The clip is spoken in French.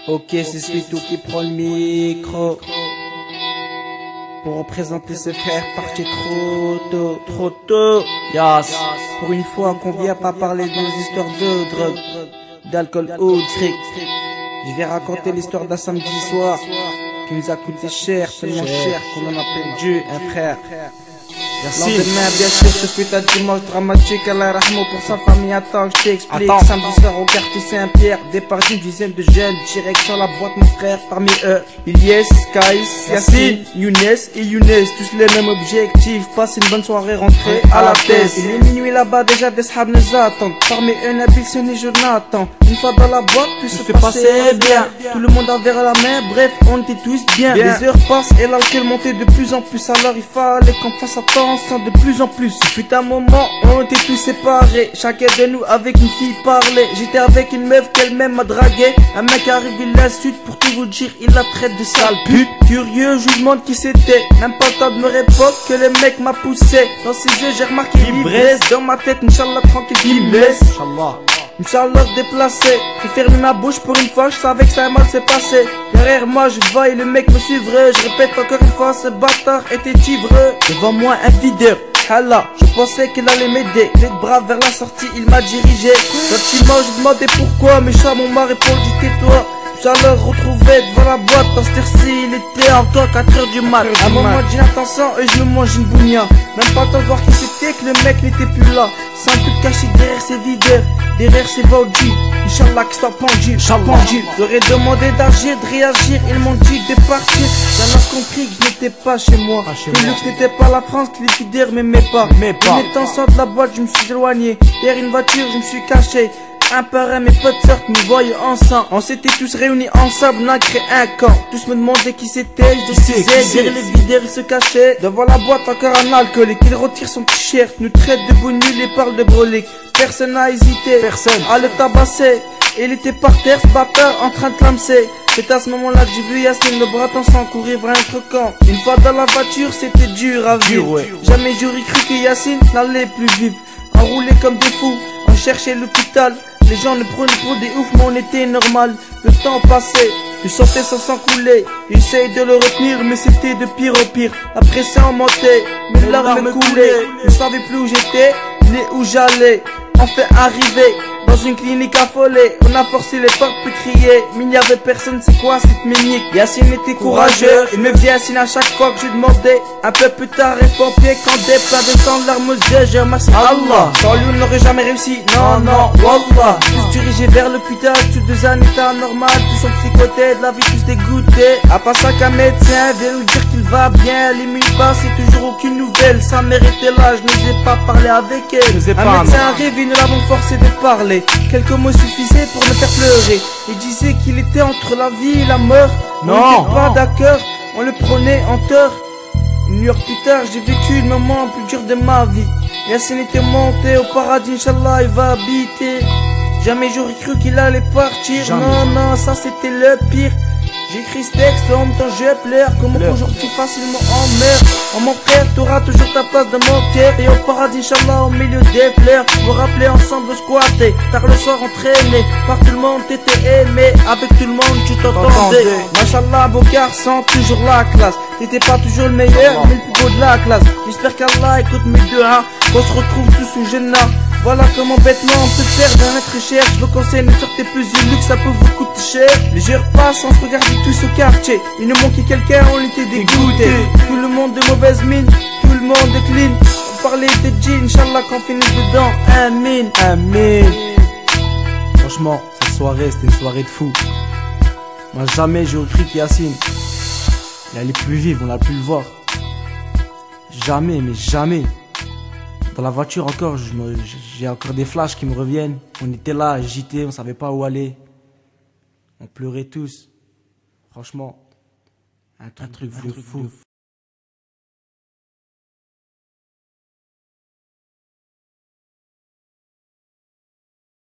Ok, c'est Sweetou qui prend le micro pour représenter ses frères partis trop tôt. Yes. Pour une fois qu'on vient pas parler de nos histoires de drogue, d'alcool ou de fric, je vais raconter l'histoire d'un samedi soir qui nous a coûté cher, tellement cher qu'on en a perdu un frère. Lendemain, bien sûr, ce fut un dimanche dramatique. Allah rahmo pour sa famille. Attends, je t'explique. Samedi soir au quartier Saint-Pierre, départ d'une dizaine de jeunes, direction la boîte mon frère. Parmi eux, Ilyes, Kaïs, Yassine, Younes et Younes, tous les mêmes objectifs. Passer une bonne soirée, rentrer à la thèse. Il est minuit là-bas, déjà des sahabs nous attendent. Parmi eux, Nabil, Sion et Jonathan. Une fois dans la boîte, tout se passait bien. Tout le monde a vers la main, bref, on était tous bien. Les heures passent et l'alcool montait de plus en plus. Alors il fallait qu'on fasse attention de plus en plus. Ce fut un moment, on était tous séparés. Chacun de nous avec une fille parlait. J'étais avec une meuf qu'elle-même m'a dragué. Un mec arrive, il l'insulte, pour tout vous dire, il la traite de sale pute. Curieux, je lui demande qui c'était. Même pas le temps de me répondre que le mec m'a poussé. Dans ses yeux, j'ai remarqué l'ivresse. Dans ma tête, Inch'Allah, tranquille, il me laisse. Inch'Allah déplacé, j'ai fermé ma bouche pour une fois, je savais que ça mal s'est passé. Derrière moi je vois et le mec me suivrait. Je répète encore une fois, ce bâtard était ivreux. Devant moi un videur, Allah, je pensais qu'il allait m'aider. Les bras vers la sortie, il m'a dirigé. Gentiment je demandais pourquoi, mes chats m'ont répondu tais-toi. J'allais retrouver devant la boîte, dans cette heure-ci, il était encore 4h du mat. À un moment j'ai l'intention et je me mange une bougna. Même pas le temps de voir qui c'était, que le mec n'était plus là. Sans plus caché derrière ses videurs, derrière ses vaudis. Inch'Allah qu'il soit pendu, pendu. J'aurais demandé d'agir, de réagir, ils m'ont dit de partir. J'en ai compris que je n'étais pas chez moi. Que le luxe n'était pas la France, que les videurs m'aimaient pas. En étant sans de la boîte, je me suis éloigné. Derrière une voiture, je me suis caché. Un par un, mes potes sortent, nous voyaient ensemble. On s'était tous réunis ensemble, on a créé un camp. Tous me demandaient qui c'était, je disais, derrière les videurs, il se cachait. Devant la boîte, encore un alcoolique, il retire son t-shirt, nous traite de beaux nuls et parle de brolique. Personne n'a hésité, à le tabasser. Il était par terre, ce bâtard, en train de clamser. C'est à ce moment-là que j'ai vu Yassine, le bras sans courir vers un autre camp. Une fois dans la voiture, c'était dur à vivre. Jamais j'aurais cru que Yassine n'allait plus vivre. Enroulé comme des fous, on cherchait l'hôpital. Les gens le prenaient pour des oufs, mais on était normal. Le temps passait, je sortais sans s'en couler. J'essayais de le retenir, mais c'était de pire au pire. La pression montait, mes larmes coulaient. Je savais plus où j'étais, ni où j'allais. Enfin arrivé dans une clinique affolée, on a forcé les portes pour crier, mais il n'y avait personne, c'est quoi cette minique? Yassine était courageux, il me faisait Yassine à chaque fois que je demandais. Un peu plus tard, les pompiers candaient, plein de sang, larmes aux yeux, j'ai remercié Allah. Sans lui, on n'aurait jamais réussi, non, Wallah. Tous dirigés vers l'hôpital, tous deux en état normal, tous sont psychotés, de la vie tous dégoûtés. À part ça qu'un médecin vient nous dire qu'il va bien, les minutes passent et toujours aucune nouvelle. Sa mère était là, je n'osais pas parler avec elle. Un médecin arrive, nous l'avons forcé de parler. Quelques mots suffisaient pour me faire pleurer. Il disait qu'il était entre la vie et la mort. On n'était pas d'accord, on le prenait en tort. Une heure plus tard, j'ai vécu le moment le plus dur de ma vie. Yassine était monté au paradis, Inch'Allah, il va habiter. Jamais j'aurais cru qu'il allait partir. Non, ça c'était le pire. J'écris ce texte, en même temps je pleure. Comment aujourd'hui facilement en meurt. Oh mon frère, t'auras toujours ta place dans mon cœur. Et au paradis, Inch'Allah, au milieu des fleurs. Vous rappeler ensemble de squatter. Tard le soir entraîné, par tout le monde t'étais aimé. Avec tout le monde tu t'entendais. Machallah, beau garçon, toujours la classe. T'étais pas toujours le meilleur, mais le plus beau de la classe. J'espère qu'Allah écoute mes deux hein. Qu'on se retrouve tous au Jannah. Voilà comment bêtement on peut faire d'un être cher. Je vous conseille, ne sortez plus du luxe, ça peut vous coûter cher. Les heures passent, on se regarde tous au quartier. Il nous manquait quelqu'un, on était dégoûté. Tout le monde de mauvaise mine, tout le monde est clean. On parlait de djinn, Inch'Allah qu'on finisse dedans. Amin. Franchement, cette soirée, c'était une soirée de fou. Moi jamais j'aurais cru qu'Yassine, il allait plus vivre, on a pu le voir. Jamais, mais jamais. Dans la voiture encore, j'ai encore des flashs qui me reviennent. On était là, agités, on savait pas où aller. On pleurait tous. Franchement, un truc fou.